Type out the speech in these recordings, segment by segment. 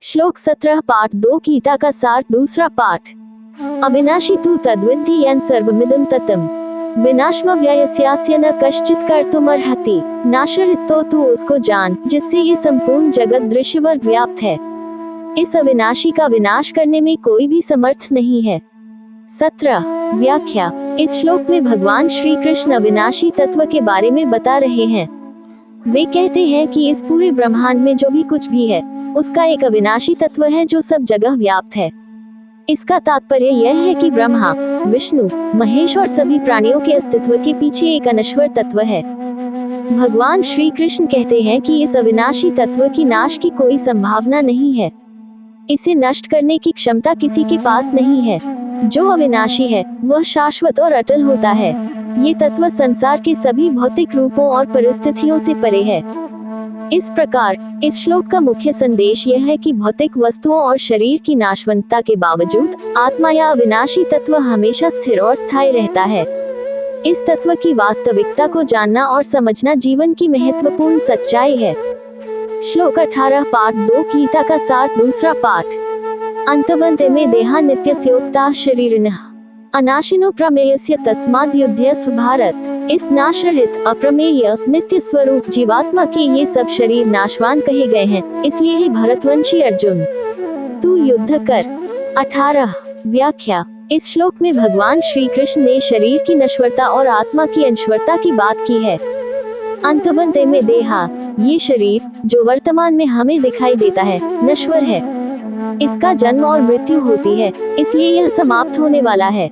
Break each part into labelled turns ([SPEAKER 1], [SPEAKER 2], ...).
[SPEAKER 1] श्लोक 17 पाठ 2 गीता का सार दूसरा पाठ। अविनाशी तु तद्विद्धि येन सर्वमिदं ततम् विनाशमव्ययस्यास्य न कश्चित् कर्तुमर्हति। नाशरितो तू उसको जान जिससे ये संपूर्ण जगत दृश्यवर व्याप्त है। इस अविनाशी का विनाश करने में कोई भी समर्थ नहीं है। 17 व्याख्या। इस श्लोक में भगवान श्री कृष्ण अविनाशी तत्व के बारे में बता रहे हैं। वे कहते हैं कि इस पूरे ब्रह्मांड में जो भी कुछ भी है उसका एक अविनाशी तत्व है जो सब जगह व्याप्त है। इसका तात्पर्य यह है कि ब्रह्मा, विष्णु, महेश और सभी प्राणियों के अस्तित्व के पीछे एक अनश्वर तत्व है। भगवान श्री कृष्ण कहते हैं कि इस अविनाशी तत्व की नाश की कोई संभावना नहीं है। इसे नष्ट करने की क्षमता किसी के पास नहीं है। जो अविनाशी है वह शाश्वत और अटल होता है। ये तत्व संसार के सभी भौतिक रूपों और परिस्थितियों से परे है। इस प्रकार इस श्लोक का मुख्य संदेश यह है कि भौतिक वस्तुओं और शरीर की नाशवंतता के बावजूद आत्मा या अविनाशी तत्व हमेशा स्थिर और स्थायी रहता है। इस तत्व की वास्तविकता को जानना और समझना जीवन की महत्वपूर्ण सच्चाई है। श्लोक 18 पाठ 2 गीता का सार दूसरा पाठ। अंतवन्ते में देहा नित्यस्योक्ता शरीरिणः अनाशिनो प्रमेयस्य तस्माद् युध्यस्व भारत। इस नाशरहित, अप्रमेय, नित्य स्वरूप जीवात्मा के ये सब शरीर नाशवान कहे गए हैं, इसलिए ही भरतवंशी अर्जुन तू युद्ध कर। 18 व्याख्या। इस श्लोक में भगवान श्री कृष्ण ने शरीर की नश्वरता और आत्मा की अनश्वरता की बात की है। अंतवन्ते में देहा, ये शरीर जो वर्तमान में हमें दिखाई देता है नश्वर है। इसका जन्म और मृत्यु होती है, इसलिए यह समाप्त होने वाला है।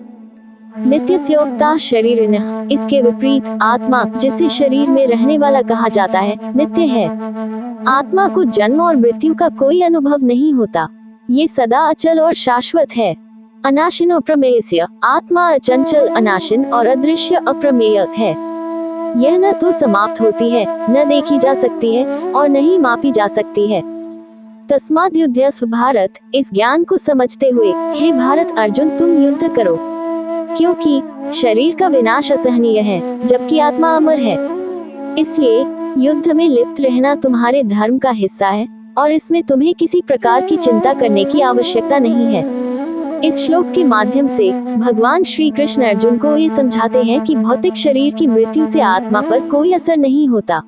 [SPEAKER 1] नित्यस्योक्ता शरीरिणः, इसके विपरीत आत्मा, जिसे शरीर में रहने वाला कहा जाता है, नित्य है। आत्मा को जन्म और मृत्यु का कोई अनुभव नहीं होता। ये सदा अचल और शाश्वत है। अनाशिनो प्रमेयस्य, आत्मा अचंचल, अनाशिन और अदृश्य अप्रमेय है। यह न तो समाप्त होती है, न देखी जा सकती है और न ही मापी जा सकती है। तस्माद् युध्यस्व भारत, इस ज्ञान को समझते हुए हे भारत अर्जुन तुम युद्ध करो, क्योंकि शरीर का विनाश असहनीय है जबकि आत्मा अमर है। इसलिए युद्ध में लिप्त रहना तुम्हारे धर्म का हिस्सा है और इसमें तुम्हें किसी प्रकार की चिंता करने की आवश्यकता नहीं है। इस श्लोक के माध्यम से भगवान श्री कृष्ण अर्जुन को ये समझाते हैं कि भौतिक शरीर की मृत्यु से आत्मा पर कोई असर नहीं होता।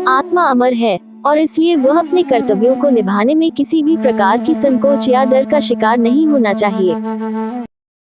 [SPEAKER 1] आत्मा अमर है और इसलिए वह अपने कर्तव्यों को निभाने में किसी भी प्रकार की संकोच या डर का शिकार नहीं होना चाहिए।